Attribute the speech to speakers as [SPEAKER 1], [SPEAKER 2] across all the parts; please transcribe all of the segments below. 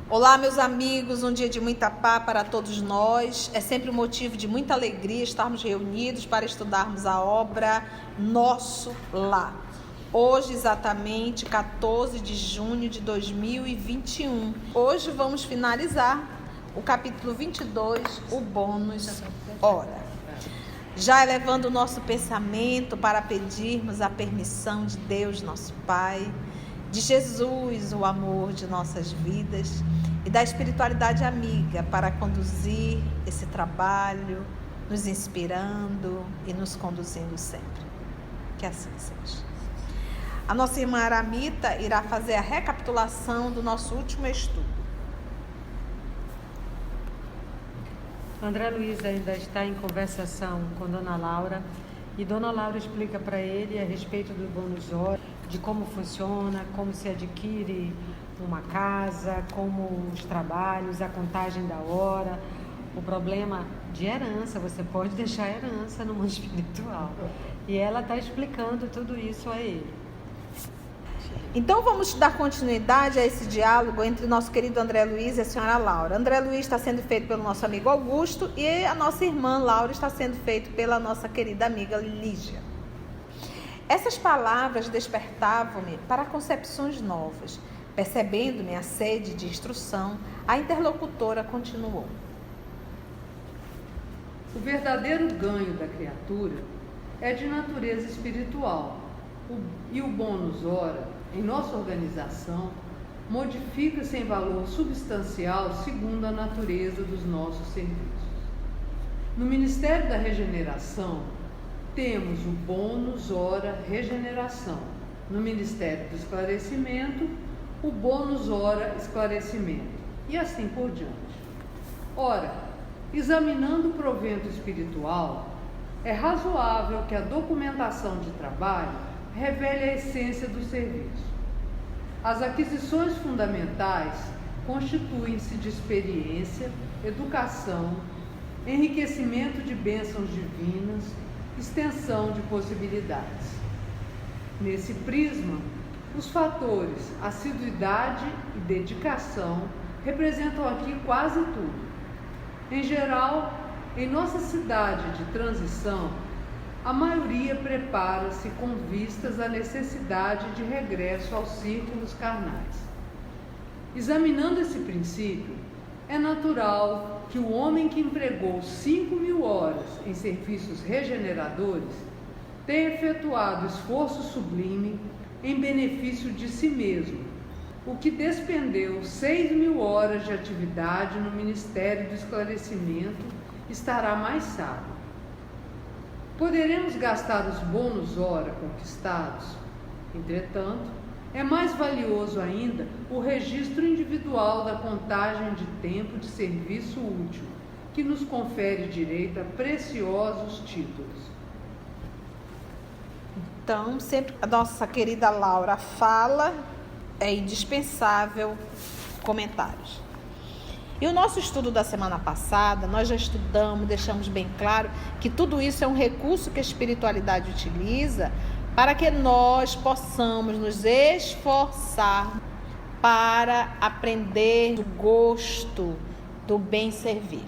[SPEAKER 1] Olá, meus amigos, um dia de muita paz para todos nós. É sempre um motivo de muita alegria estarmos reunidos para estudarmos a obra Nosso Lar. Hoje, exatamente 14 de junho de 2021. Hoje vamos finalizar o capítulo 22, o bônus hora. Já elevando o nosso pensamento para pedirmos a permissão de Deus, nosso Pai, de Jesus, o amor de nossas vidas, e da espiritualidade amiga para conduzir esse trabalho, nos inspirando e nos conduzindo sempre. Que assim seja. A nossa irmã Aramita irá fazer a recapitulação do nosso último estudo.
[SPEAKER 2] André Luiz ainda está em conversação com Dona Laura e Dona Laura explica para ele a respeito do bônus hora, de como funciona, como se adquire uma casa, como os trabalhos, a contagem da hora, o problema de herança, você pode deixar herança no mundo espiritual. E ela está explicando tudo isso a ele.
[SPEAKER 1] Então vamos dar continuidade a esse diálogo entre nosso querido André Luiz e a senhora Laura. André Luiz está sendo feito pelo nosso amigo Augusto e a nossa irmã Laura está sendo feito pela nossa querida amiga Lígia. Essas palavras despertavam-me para concepções novas. Percebendo-me a sede de instrução, a interlocutora continuou.
[SPEAKER 3] O verdadeiro ganho da criatura é de natureza espiritual e o bônus hora, em nossa organização, modifica-se em valor substancial segundo a natureza dos nossos serviços. No Ministério da Regeneração, temos o bônus hora regeneração. No Ministério do Esclarecimento, o bônus hora esclarecimento, e assim por diante. Ora, examinando o provento espiritual, é razoável que a documentação de trabalho revele a essência do serviço. As aquisições fundamentais constituem-se de experiência, educação, enriquecimento de bênçãos divinas, extensão de possibilidades. Nesse prisma, os fatores assiduidade e dedicação representam aqui quase tudo. Em geral, em nossa cidade de transição, a maioria prepara-se com vistas à necessidade de regresso aos círculos carnais. Examinando esse princípio, é natural que o homem que empregou 5.000 horas em serviços regeneradores tenha efetuado esforço sublime em benefício de si mesmo, o que despendeu 6.000 horas de atividade no Ministério do Esclarecimento estará mais sábio. Poderemos gastar os bônus hora conquistados. Entretanto, é mais valioso ainda o registro individual da contagem de tempo de serviço útil, que nos confere direito a preciosos títulos.
[SPEAKER 1] Então, sempre a nossa querida Laura fala, é indispensável comentários. E o nosso estudo da semana passada, nós já estudamos, deixamos bem claro que tudo isso é um recurso que a espiritualidade utiliza para que nós possamos nos esforçar para aprender o gosto do bem servir.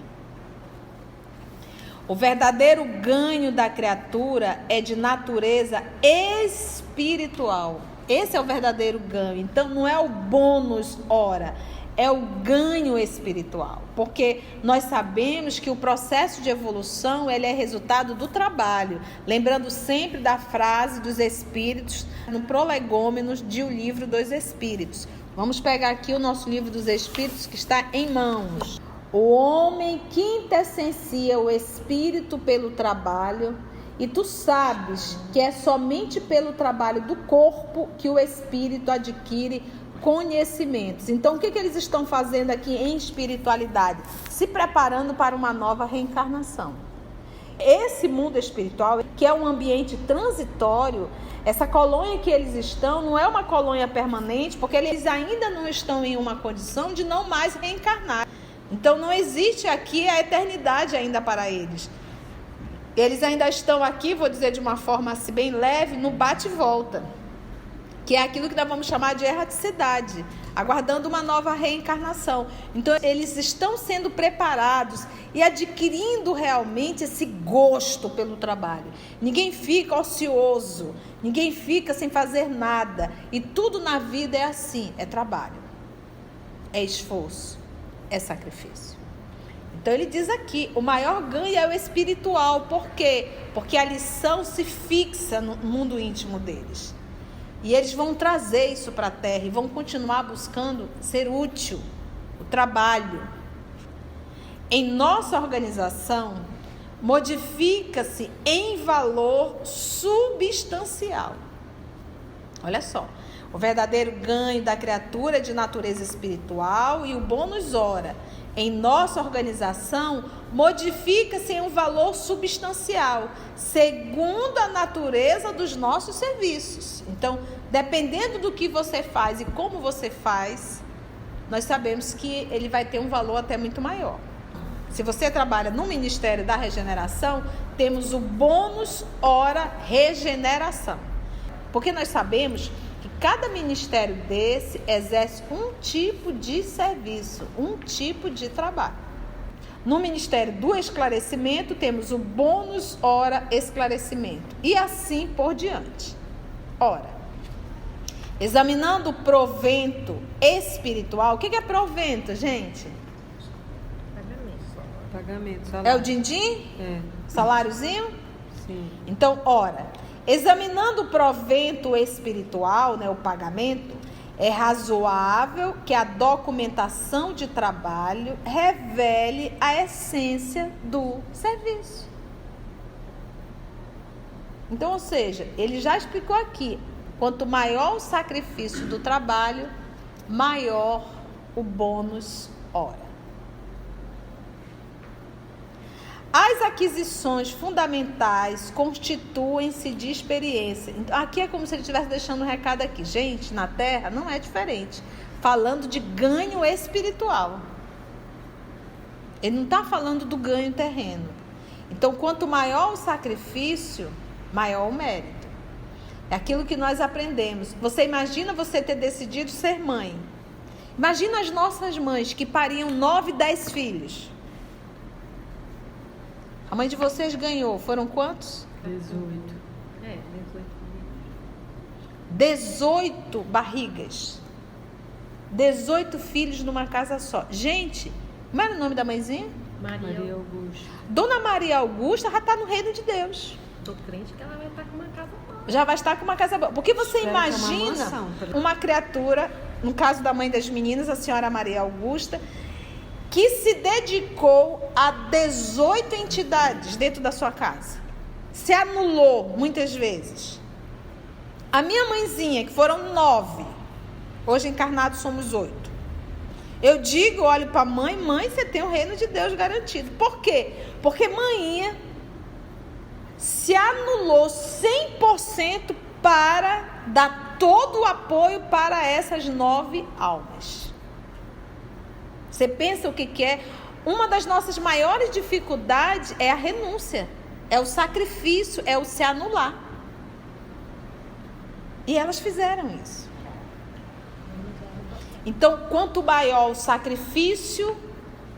[SPEAKER 1] O verdadeiro ganho da criatura é de natureza espiritual. Esse é o verdadeiro ganho. Então, não é o bônus hora, é o ganho espiritual. Porque nós sabemos que o processo de evolução ele é resultado do trabalho. Lembrando sempre da frase dos Espíritos no Prolegômenos de O Livro dos Espíritos. Vamos pegar aqui o nosso Livro dos Espíritos que está em mãos. O homem quintessencia o espírito pelo trabalho, e tu sabes que é somente pelo trabalho do corpo que o espírito adquire conhecimentos. Então, o que eles estão fazendo aqui em espiritualidade? Se preparando para uma nova reencarnação. Esse mundo espiritual, que é um ambiente transitório, essa colônia que eles estão não é uma colônia permanente, porque eles ainda não estão em uma condição de não mais reencarnar. Então não existe aqui a eternidade ainda para eles. Eles ainda estão aqui, vou dizer de uma forma assim bem leve, no bate e volta, que é aquilo que nós vamos chamar de erraticidade, aguardando uma nova reencarnação. Então eles estão sendo preparados e adquirindo realmente esse gosto pelo trabalho. Ninguém fica ocioso, ninguém fica sem fazer nada, e tudo na vida é assim, é trabalho, é esforço, é sacrifício. Então ele diz aqui, o maior ganho é o espiritual. Por quê? Porque a lição se fixa no mundo íntimo deles. E eles vão trazer isso para a terra e vão continuar buscando ser útil, o trabalho. Em nossa organização, modifica-se em valor substancial. Olha só, o verdadeiro ganho da criatura é de natureza espiritual e o bônus hora em nossa organização modifica-se em um valor substancial, segundo a natureza dos nossos serviços. Então, dependendo do que você faz e como você faz, nós sabemos que ele vai ter um valor até muito maior. Se você trabalha no Ministério da Regeneração, temos o bônus hora regeneração. Porque nós sabemos que cada ministério desse exerce um tipo de serviço, um tipo de trabalho. No Ministério do Esclarecimento, temos o bônus hora esclarecimento, e assim por diante. Ora, examinando o provento espiritual, o que é provento, gente?
[SPEAKER 2] Pagamento,
[SPEAKER 1] É
[SPEAKER 2] salário.
[SPEAKER 1] o din-din?
[SPEAKER 2] É.
[SPEAKER 1] Saláriozinho?
[SPEAKER 2] Sim.
[SPEAKER 1] Então, ora, examinando o provento espiritual, né, o pagamento, é razoável que a documentação de trabalho revele a essência do serviço. Então, ou seja, ele já explicou aqui, quanto maior o sacrifício do trabalho, maior o bônus hora. As aquisições fundamentais constituem-se de experiência. Então, aqui é como se ele estivesse deixando um recado aqui. Gente, na Terra não é diferente. Falando de ganho espiritual. Ele não está falando do ganho terreno. Então, quanto maior o sacrifício, maior o mérito. É aquilo que nós aprendemos. Você imagina você ter decidido ser mãe. Imagina as nossas mães que pariam 9, 10 filhos. A mãe de vocês ganhou, foram quantos?
[SPEAKER 2] 18.
[SPEAKER 1] 18 barrigas. 18 filhos numa casa só. Gente, como era o nome da mãezinha?
[SPEAKER 2] Maria Augusta.
[SPEAKER 1] Dona Maria Augusta já está no reino de Deus.
[SPEAKER 4] Tô crente que ela vai estar com uma casa boa.
[SPEAKER 1] Já vai estar com uma casa boa. Porque você
[SPEAKER 2] Espero que é uma
[SPEAKER 1] imagina
[SPEAKER 2] mansão,
[SPEAKER 1] uma criatura, no caso da mãe das meninas, a senhora Maria Augusta, que se dedicou a 18 entidades dentro da sua casa. Se anulou muitas vezes. A minha mãezinha, que foram 9, hoje encarnados somos 8. Eu digo, olho para a mãe, você tem o reino de Deus garantido. Por quê? Porque mãinha se anulou 100% para dar todo o apoio para essas 9 almas. Você pensa o que é? Uma das nossas maiores dificuldades é a renúncia, é o sacrifício, é o se anular. E elas fizeram isso. Então, quanto maior o sacrifício,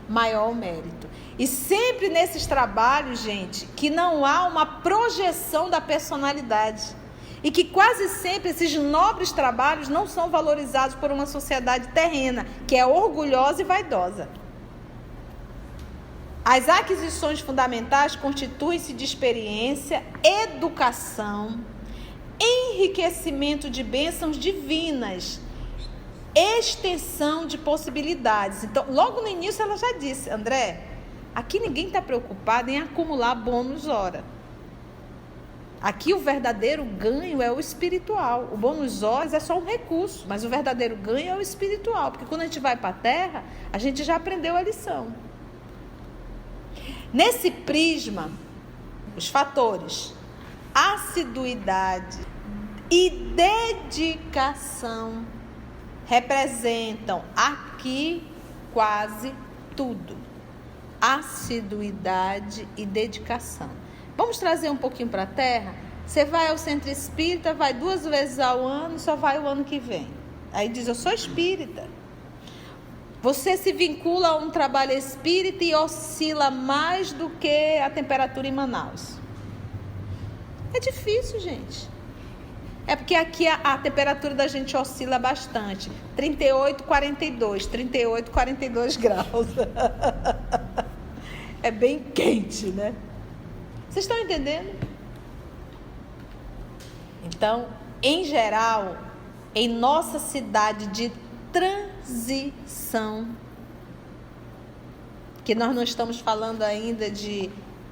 [SPEAKER 1] maior o mérito. E sempre nesses trabalhos, gente, que não há uma projeção da personalidade. E que quase sempre esses nobres trabalhos não são valorizados por uma sociedade terrena, que é orgulhosa e vaidosa. As aquisições fundamentais constituem-se de experiência, educação, enriquecimento de bênçãos divinas, extensão de possibilidades. Então, logo no início ela já disse, André, aqui ninguém está preocupado em acumular bônus hora. Aqui o verdadeiro ganho é o espiritual. O bônus horas é só um recurso, mas o verdadeiro ganho é o espiritual. Porque quando a gente vai para a Terra, a gente já aprendeu a lição. Nesse prisma, os fatores assiduidade e dedicação representam aqui quase tudo. Assiduidade e dedicação. Vamos trazer um pouquinho para a terra? Você vai ao centro espírita, vai 2 vezes ao ano, só vai o ano que vem. Aí diz, eu sou espírita. Você se vincula a um trabalho espírita e oscila mais do que a temperatura em Manaus. É difícil, gente. É porque aqui a temperatura da gente oscila bastante. 38, 42. 38, 42 graus. É bem quente, né? Vocês estão entendendo? Então, em geral, em nossa cidade de transição, que nós não estamos falando ainda de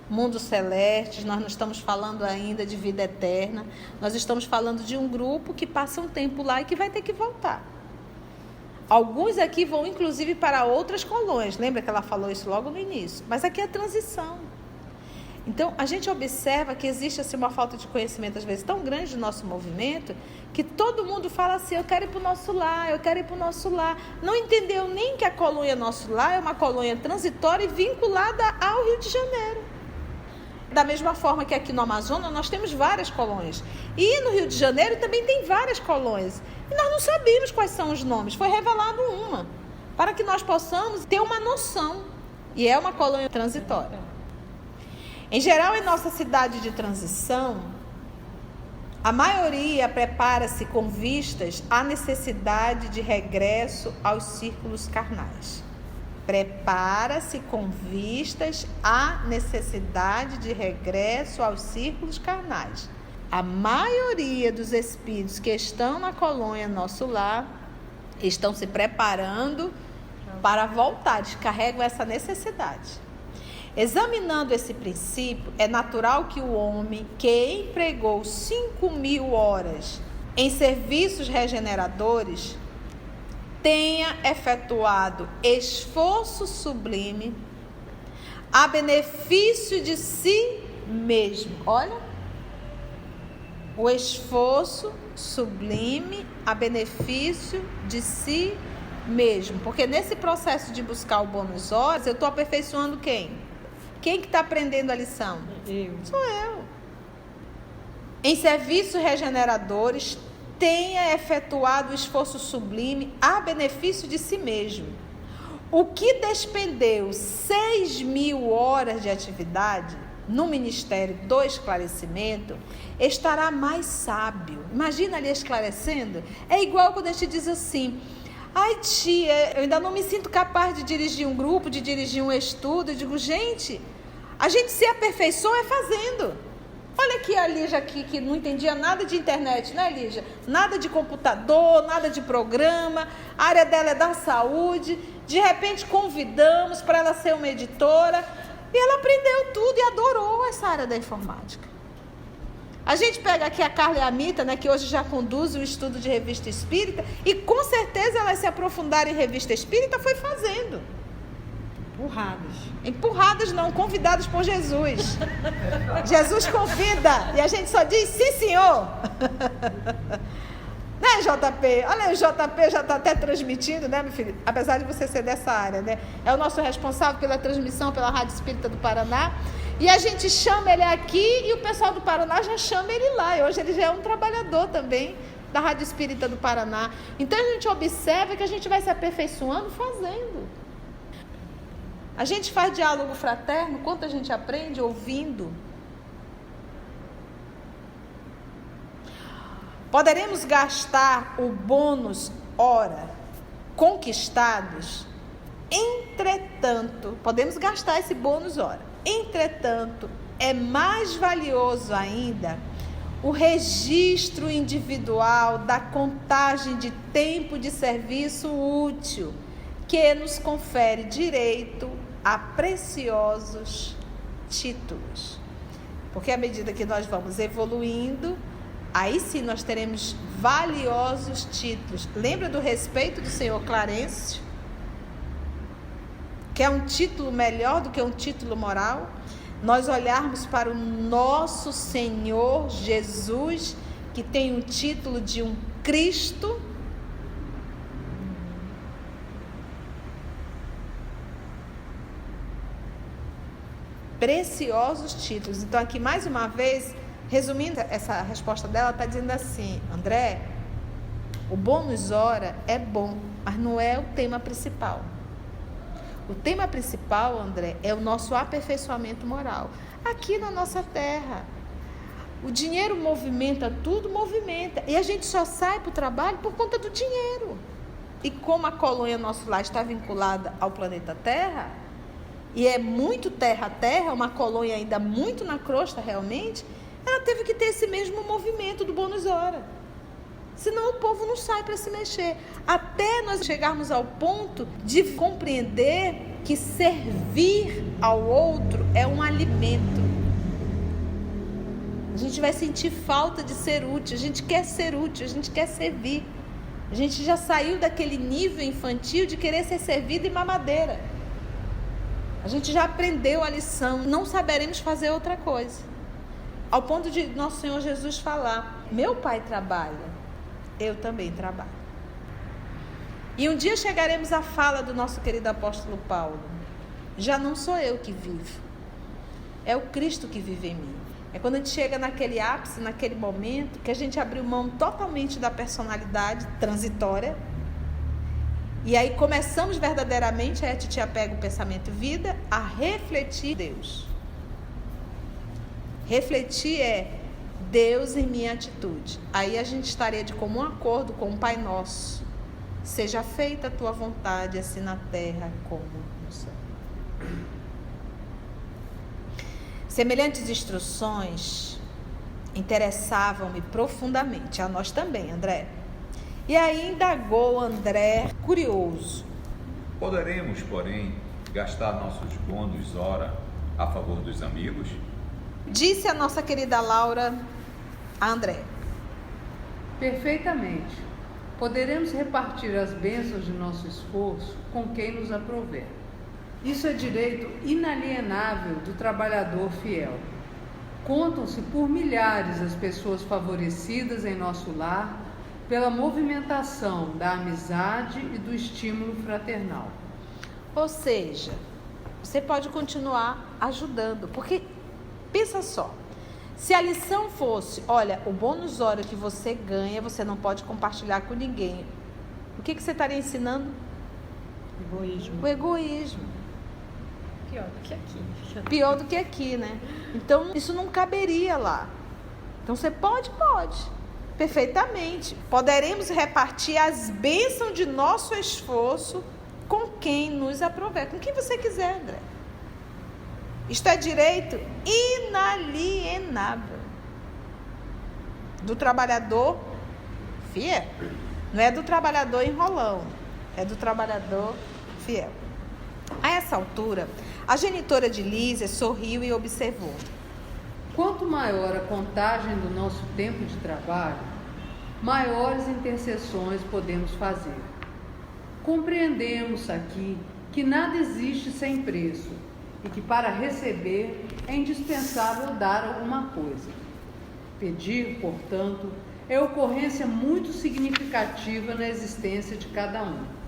[SPEAKER 1] mundos celestes, nós não estamos falando ainda de vida eterna, nós estamos falando de um grupo que passa um tempo lá e que vai ter que voltar. Alguns aqui vão inclusive para outras colônias, lembra que ela falou isso logo no início? Mas aqui é transição. Então, a gente observa que existe assim, uma falta de conhecimento, às vezes, tão grande do nosso movimento, que todo mundo fala assim, eu quero ir para o nosso lar, eu quero ir para o nosso lar. Não entendeu nem que a colônia Nosso Lar é uma colônia transitória e vinculada ao Rio de Janeiro. Da mesma forma que aqui no Amazonas, nós temos várias colônias. E no Rio de Janeiro também tem várias colônias. E nós não sabíamos quais são os nomes. Foi revelado uma, para que nós possamos ter uma noção. E é uma colônia transitória. Em geral, em nossa cidade de transição, a maioria prepara-se com vistas à necessidade de regresso aos círculos carnais. Prepara-se com vistas à necessidade de regresso aos círculos carnais. A maioria dos espíritos que estão na colônia Nosso Lar estão se preparando para voltar, eles carregam essa necessidade. Examinando esse princípio, é natural que o homem que empregou 5.000 horas em serviços regeneradores tenha efetuado esforço sublime a benefício de si mesmo. Olha, o esforço sublime a benefício de si mesmo. Porque nesse processo de buscar o bônus horas, eu estou aperfeiçoando quem? Quem que está aprendendo a lição?
[SPEAKER 2] Eu.
[SPEAKER 1] Sou eu. Em serviços regeneradores, tenha efetuado o esforço sublime a benefício de si mesmo. O que despendeu 6.000 horas de atividade no Ministério do Esclarecimento estará mais sábio. Imagina ali esclarecendo. É igual quando a gente diz assim, ai tia, eu ainda não me sinto capaz de dirigir um grupo, de dirigir um estudo. Eu digo, gente, a gente se aperfeiçoa é fazendo. Olha aqui a Lígia aqui, que não entendia nada de internet, né, Lígia? Nada de computador, nada de programa, a área dela é da saúde. De repente convidamos para ela ser uma editora e ela aprendeu tudo e adorou essa área da informática. A gente pega aqui a Carla e a Mita, né, que hoje já conduz o estudo de revista espírita, e com certeza elas se aprofundaram em revista espírita foi fazendo. Empurradas não, convidadas por Jesus. Jesus convida e a gente só diz sim, senhor. Né, JP? Olha, o JP já está até transmitindo, né, meu filho? Apesar de você ser dessa área, né? É o nosso responsável pela transmissão pela Rádio Espírita do Paraná. E a gente chama ele aqui e o pessoal do Paraná já chama ele lá. E hoje ele já é um trabalhador também da Rádio Espírita do Paraná. Então a gente observa que a gente vai se aperfeiçoando fazendo. A gente faz diálogo fraterno, quanto a gente aprende ouvindo. Poderemos gastar o bônus hora conquistados, entretanto, podemos gastar esse bônus hora. Entretanto, é mais valioso ainda o registro individual da contagem de tempo de serviço útil, que nos confere direito a preciosos títulos. Porque à medida que nós vamos evoluindo, aí sim nós teremos valiosos títulos. Lembra do respeito do senhor Clarencio? Que é um título melhor do que um título moral? Nós olharmos para o nosso Senhor Jesus, que tem o título de um Cristo. preciosos títulos. Então aqui mais uma vez, resumindo essa resposta dela, está dizendo assim: André, o bônus hora é bom, mas não é o tema principal. O tema principal, André, é o nosso aperfeiçoamento moral aqui na nossa terra. O dinheiro movimenta tudo, movimenta. E a gente só sai para o trabalho por conta do dinheiro. E como a colônia nosso lar está vinculada ao planeta Terra, e é muito terra-terra, uma colônia ainda muito na crosta realmente, ela teve que ter esse mesmo movimento do bônus hora. Senão o povo não sai para se mexer. Até nós chegarmos ao ponto de compreender que servir ao outro é um alimento. A gente vai sentir falta de ser útil, a gente quer ser útil, a gente quer servir. A gente já saiu daquele nível infantil de querer ser servido e mamadeira. A gente já aprendeu a lição, não saberemos fazer outra coisa. Ao ponto de nosso Senhor Jesus falar: meu pai trabalha, eu também trabalho. E um dia chegaremos à fala do nosso querido apóstolo Paulo: já não sou eu que vivo, é o Cristo que vive em mim. É quando a gente chega naquele ápice, naquele momento, que a gente abriu mão totalmente da personalidade transitória. E aí começamos verdadeiramente, aí a gente pega o pensamento vida, a refletir Deus. Refletir é Deus em minha atitude. Aí a gente estaria de comum acordo com o Pai Nosso. Seja feita a tua vontade, assim na terra como no céu. Semelhantes instruções interessavam-me profundamente, a nós também, André. E aí indagou André, curioso:
[SPEAKER 5] poderemos, porém, gastar nossos bônus hora a favor dos amigos?
[SPEAKER 1] Disse a nossa querida Laura a André:
[SPEAKER 3] perfeitamente. Poderemos repartir as bênçãos de nosso esforço com quem nos aprouver. Isso é direito inalienável do trabalhador fiel. Contam-se por milhares as pessoas favorecidas em nosso lar pela movimentação da amizade e do estímulo fraternal.
[SPEAKER 1] Ou seja, você pode continuar ajudando, porque pensa só, se a lição fosse: olha, o bônus hora que você ganha, você não pode compartilhar com ninguém, o que você estaria ensinando?
[SPEAKER 2] Egoísmo.
[SPEAKER 1] O egoísmo.
[SPEAKER 4] Pior do que aqui.
[SPEAKER 1] Pior do que aqui, né? Então, isso não caberia lá. Então, você pode. Perfeitamente. Poderemos repartir as bênçãos de nosso esforço com quem nos aprouver. Com quem você quiser, André. Isto é direito inalienável do trabalhador fiel. Não é do trabalhador enrolão. É do trabalhador fiel. A essa altura, a genitora de Lísia sorriu e observou:
[SPEAKER 3] quanto maior a contagem do nosso tempo de trabalho, maiores intercessões podemos fazer. Compreendemos aqui que nada existe sem preço e que para receber é indispensável dar alguma coisa. Pedir, portanto, é ocorrência muito significativa na existência de cada um.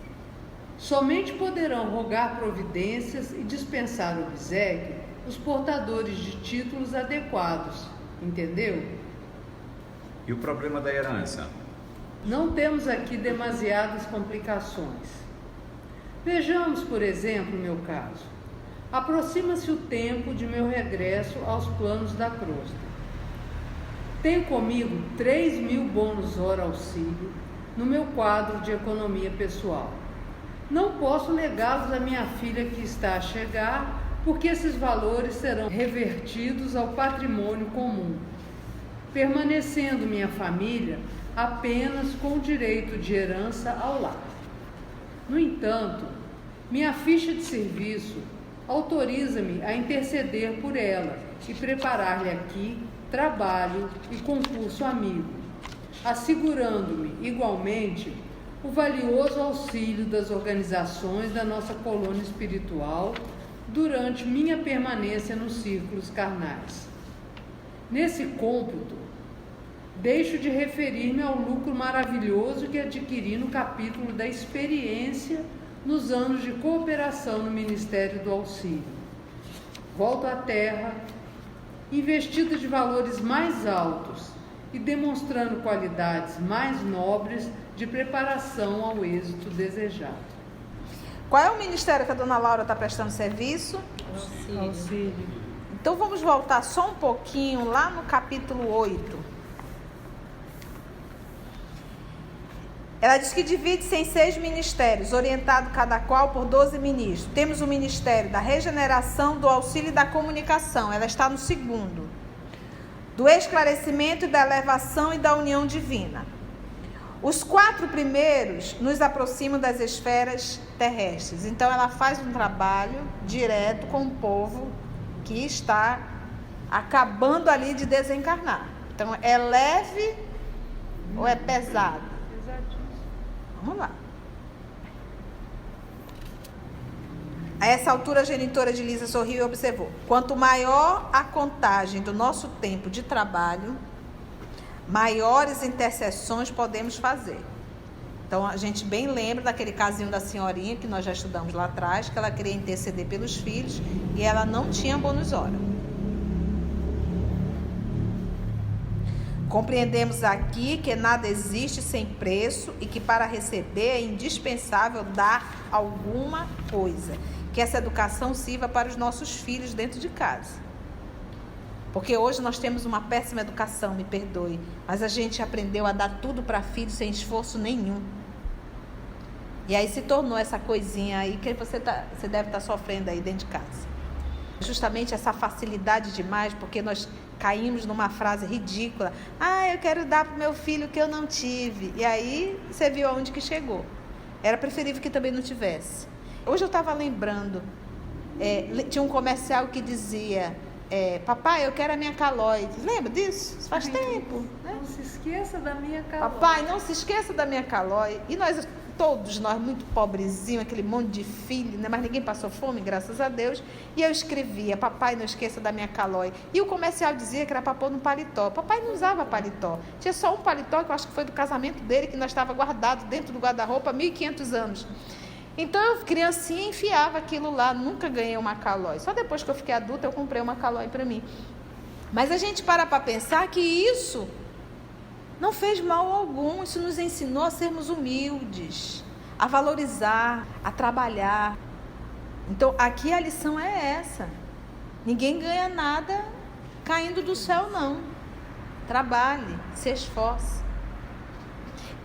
[SPEAKER 3] Somente poderão rogar providências e dispensar obséquio os portadores de títulos adequados, entendeu?
[SPEAKER 5] E o problema da herança?
[SPEAKER 3] Não temos aqui demasiadas complicações. Vejamos, por exemplo, meu caso. Aproxima-se o tempo de meu regresso aos planos da crosta. Tenho comigo 3.000 bônus hora auxílio no meu quadro de economia pessoal. Não posso negá-los à minha filha que está a chegar, porque esses valores serão revertidos ao patrimônio comum, permanecendo minha família apenas com o direito de herança ao lar. No entanto, minha ficha de serviço autoriza-me a interceder por ela e preparar-lhe aqui trabalho e concurso amigo, assegurando-me igualmente o valioso auxílio das organizações da nossa colônia espiritual durante minha permanência nos círculos carnais. Nesse cômputo, deixo de referir-me ao lucro maravilhoso que adquiri no capítulo da experiência nos anos de cooperação no Ministério do Auxílio. volto à terra, investida de valores mais altos e demonstrando qualidades mais nobres de preparação ao êxito desejado.
[SPEAKER 1] Qual é o ministério que a dona Laura está prestando serviço?
[SPEAKER 2] Auxílio.
[SPEAKER 1] Então vamos voltar só um pouquinho lá no capítulo 8. Ela diz que divide-se em 6 ministérios, orientado cada qual por 12 ministros. Temos o ministério da regeneração, do auxílio e da comunicação. Ela está no 2º. Do esclarecimento e da elevação e da união divina. Os 4 primeiros nos aproximam das esferas terrestres. Então ela faz um trabalho direto com o povo que está acabando ali de desencarnar. Então é leve ou é pesado? Vamos lá. A essa altura, a genitora de Lisa sorriu e observou: quanto maior a contagem do nosso tempo de trabalho, maiores intercessões podemos fazer. Então, a gente bem lembra daquele casinho da senhorinha que nós já estudamos lá atrás, que ela queria interceder pelos filhos e ela não tinha bônus hora. Compreendemos aqui que nada existe sem preço e que para receber é indispensável dar alguma coisa. Que essa educação sirva para os nossos filhos dentro de casa. Porque hoje nós temos uma péssima educação, me perdoe, mas a gente aprendeu a dar tudo para filhos sem esforço nenhum. E aí se tornou essa coisinha aí que você deve estar sofrendo aí dentro de casa. Justamente essa facilidade demais, porque nós caímos numa frase ridícula: eu quero dar para o meu filho o que eu não tive. E aí você viu aonde que chegou. Era preferível que também não tivesse. Hoje eu estava lembrando, tinha um comercial que dizia: papai, eu quero a minha Calói. Lembra disso? Isso faz tempo, né?
[SPEAKER 3] Não se esqueça da minha Calói.
[SPEAKER 1] Papai, não se esqueça da minha Calói. E nós, todos nós, muito pobrezinhos, aquele monte de filho, né? Mas ninguém passou fome, graças a Deus. E eu escrevia: papai, não esqueça da minha Calói. E o comercial dizia que era para pôr no paletó. Papai não usava paletó. Tinha só um paletó, que eu acho que foi do casamento dele, que nós estava guardado dentro do guarda-roupa há 1.500 anos. Então, eu, criancinha, enfiava aquilo lá. Nunca ganhei uma Calói. Só depois que eu fiquei adulta, eu comprei uma Calói para mim. Mas a gente para pensar que isso não fez mal algum. Isso nos ensinou a sermos humildes, a valorizar, a trabalhar. Então, aqui a lição é essa. Ninguém ganha nada caindo do céu, não. Trabalhe, se esforce.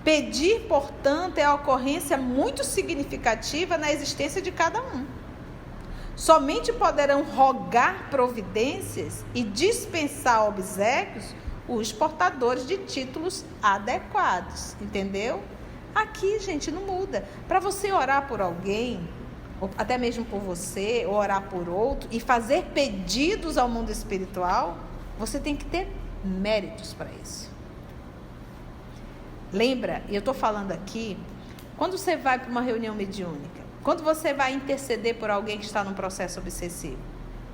[SPEAKER 1] Pedir, portanto, é a ocorrência muito significativa na existência de cada um. Somente poderão rogar providências e dispensar obséquios os portadores de títulos adequados, entendeu? Aqui, gente, não muda. Para você orar por alguém, ou até mesmo por você, ou orar por outro, e fazer pedidos ao mundo espiritual, você tem que ter méritos para isso. Lembra, e eu estou falando aqui, quando você vai para uma reunião mediúnica, quando você vai interceder por alguém que está num processo obsessivo,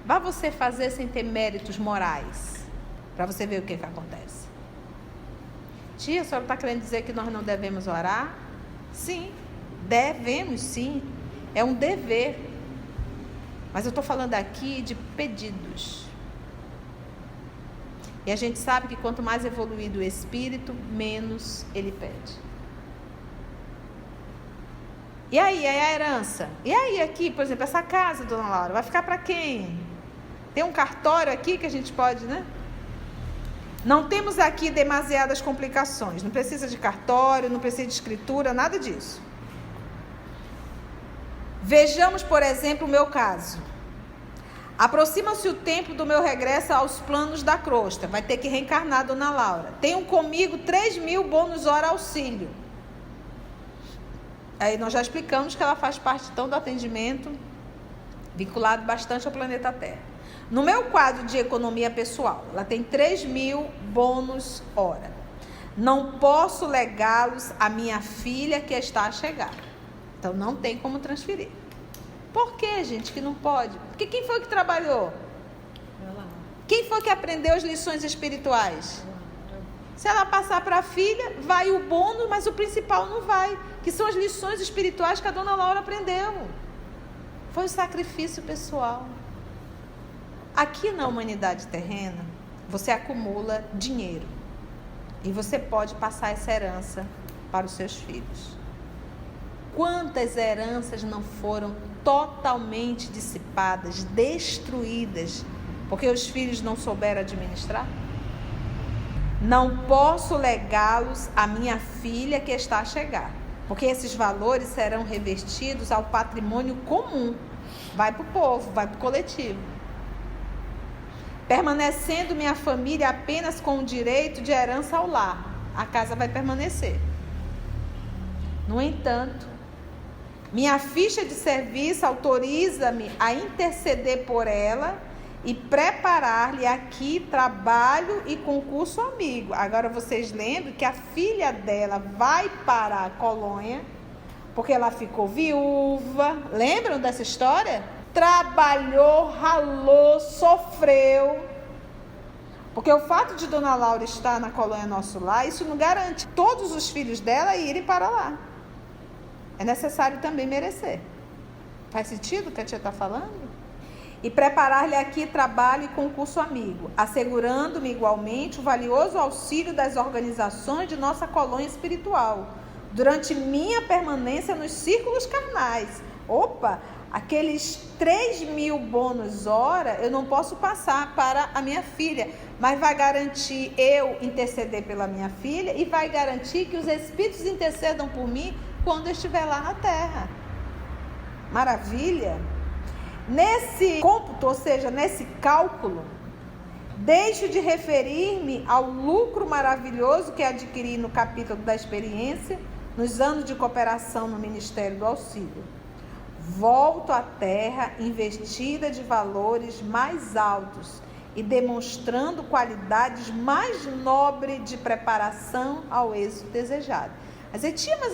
[SPEAKER 1] vá você fazer sem ter méritos morais, para você ver o que acontece. Tia, a senhora está querendo dizer que nós não devemos orar? Sim, devemos sim, é um dever. Mas eu estou falando aqui de pedidos. E a gente sabe que quanto mais evoluído o espírito, menos ele pede. E aí, é a herança? E aí, aqui, por exemplo, essa casa, dona Laura, vai ficar para quem? Tem um cartório aqui que a gente pode, né? Não temos aqui demasiadas complicações. Não precisa de cartório, não precisa de escritura, nada disso. Vejamos, por exemplo, o meu caso. Aproxima-se o tempo do meu regresso aos planos da crosta. Vai ter que reencarnar, dona Laura. Tenho comigo 3.000 bônus hora auxílio. Aí nós já explicamos que ela faz parte então do atendimento vinculado bastante ao planeta Terra. No meu quadro de economia pessoal, ela tem 3.000 bônus hora. Não posso legá-los à minha filha que está a chegar. Então não tem como transferir. Por que, gente, que não pode? Porque quem foi que trabalhou? Quem foi que aprendeu as lições espirituais? Se ela passar para a filha, vai o bônus, mas o principal não vai. Que são as lições espirituais que a dona Laura aprendeu. Foi o sacrifício pessoal. Aqui na humanidade terrena, você acumula dinheiro. E você pode passar essa herança para os seus filhos. Quantas heranças não foram totalmente dissipadas, destruídas, porque os filhos não souberam administrar? Não posso legá-los à minha filha que está a chegar, porque esses valores serão revertidos ao patrimônio comum. Vai para o povo, vai para o coletivo. Permanecendo minha família apenas com o direito de herança ao lar, a casa vai permanecer. No entanto, minha ficha de serviço autoriza-me a interceder por ela e preparar-lhe aqui trabalho e concurso amigo. Agora vocês lembram que a filha dela vai para a colônia, porque ela ficou viúva. Lembram dessa história? Trabalhou, ralou, sofreu. Porque o fato de Dona Laura estar na colônia Nosso Lar, isso não garante todos os filhos dela irem para lá. É necessário também merecer. Faz sentido o que a tia está falando? E preparar-lhe aqui trabalho e concurso amigo, assegurando-me igualmente o valioso auxílio das organizações de nossa colônia espiritual, durante minha permanência nos círculos carnais. Opa, aqueles 3.000 bônus hora eu não posso passar para a minha filha, mas vai garantir eu interceder pela minha filha e vai garantir que os espíritos intercedam por mim quando eu estiver lá na terra. Maravilha! Nesse cômputo, ou seja, nesse cálculo, deixo de referir-me ao lucro maravilhoso que adquiri no capítulo da experiência, nos anos de cooperação no Ministério do Auxílio. Volto à terra investida de valores mais altos e demonstrando qualidades mais nobres de preparação ao êxito desejado. Mas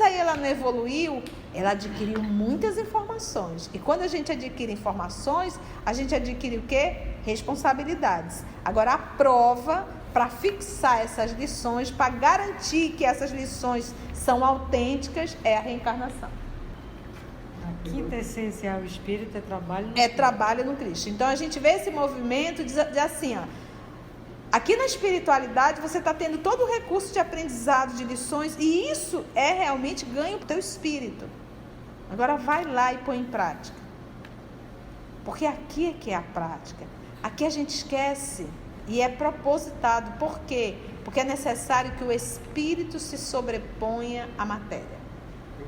[SPEAKER 1] aí ela não evoluiu, ela adquiriu muitas informações. E quando a gente adquire informações, a gente adquire o quê? Responsabilidades. Agora a prova para fixar essas lições, para garantir que essas lições são autênticas, é a reencarnação.
[SPEAKER 2] A quinta essência ao espírito é trabalho no
[SPEAKER 1] Cristo. É trabalho no Cristo. Então a gente vê esse movimento de assim, ó. Aqui na espiritualidade você está tendo todo o recurso de aprendizado, de lições, e isso é realmente ganho para o teu espírito. Agora vai lá e põe em prática. Porque aqui é que é a prática. Aqui a gente esquece e é propositado. Por quê? Porque é necessário que o espírito se sobreponha à matéria.
[SPEAKER 6] No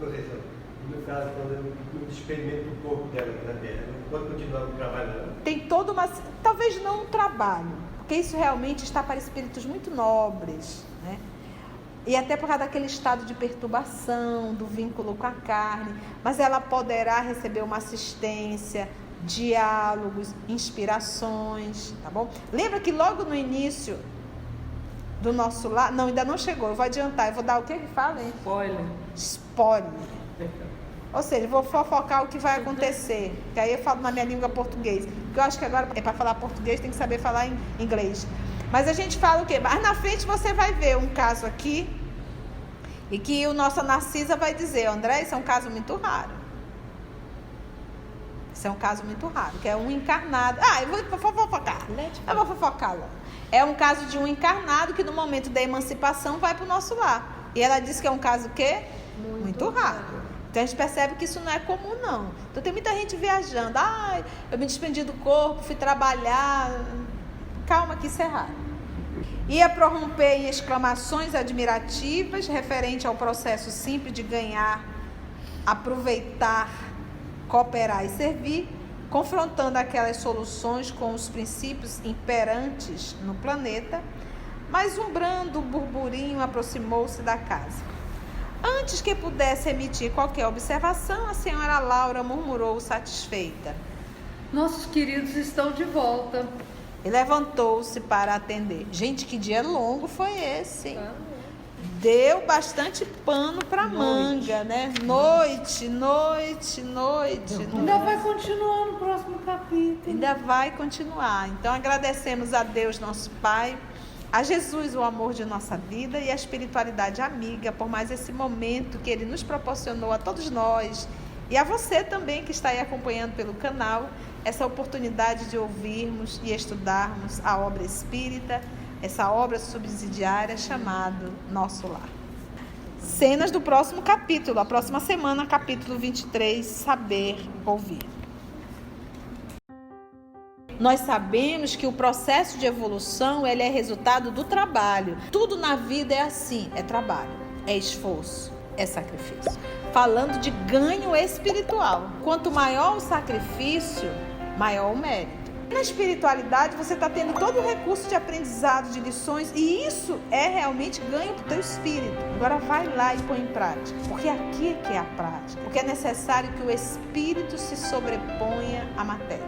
[SPEAKER 6] caso, quando eu experimento o corpo dela na terra, não pode continuar o trabalho?
[SPEAKER 1] Tem toda uma... Talvez não um trabalho, porque isso realmente está para espíritos muito nobres, né? E até por causa daquele estado de perturbação, do vínculo com a carne, mas ela poderá receber uma assistência, diálogos, inspirações, tá bom? Lembra que logo no início do Nosso Lar, não, ainda não chegou, eu vou adiantar, eu vou dar o que ele fala, hein? Spoiler. Ou seja, vou fofocar o que vai acontecer, que aí eu falo na minha língua português, porque eu acho que agora, para falar português, tem que saber falar em inglês. Mas a gente fala o quê? Mas na frente você vai ver um caso aqui, e que o nosso Narcisa vai dizer, André, isso é um caso muito raro. Isso é um caso muito raro, que é um encarnado. Eu vou fofocar. Eu vou fofocar lá. É um caso de um encarnado que no momento da emancipação vai para o Nosso Lar. E ela diz que é um caso o quê? Muito raro. Então a gente percebe que isso não é comum, não. Então tem muita gente viajando. Eu me desprendi do corpo, fui trabalhar. Calma que isso é raro. Ia prorromper em exclamações admirativas referente ao processo simples de ganhar, aproveitar, cooperar e servir, confrontando aquelas soluções com os princípios imperantes no planeta, mas um brando burburinho aproximou-se da casa. Antes que pudesse emitir qualquer observação, a senhora Laura murmurou satisfeita.
[SPEAKER 3] Nossos queridos estão de volta.
[SPEAKER 1] E levantou-se para atender. Gente, que dia longo foi esse, hein? Deu bastante pano para manga, né? Noite.
[SPEAKER 3] Ainda vai continuar no próximo capítulo.
[SPEAKER 1] Ainda vai continuar. Então agradecemos a Deus, nosso Pai, a Jesus, o amor de nossa vida, e a espiritualidade amiga por mais esse momento que Ele nos proporcionou a todos nós, e a você também que está aí acompanhando pelo canal, essa oportunidade de ouvirmos e estudarmos a obra espírita, essa obra subsidiária chamada Nosso Lar. Cenas do próximo capítulo, a próxima semana, capítulo 23, Saber Ouvir. Nós sabemos que o processo de evolução ele é resultado do trabalho. Tudo na vida é assim, é trabalho, é esforço, é sacrifício. Falando de ganho espiritual. Quanto maior o sacrifício, maior o mérito. Na espiritualidade você está tendo todo o recurso de aprendizado, de lições, e isso é realmente ganho para o teu espírito. Agora vai lá e põe em prática, porque aqui é que é a prática. Porque é necessário que o espírito se sobreponha à matéria.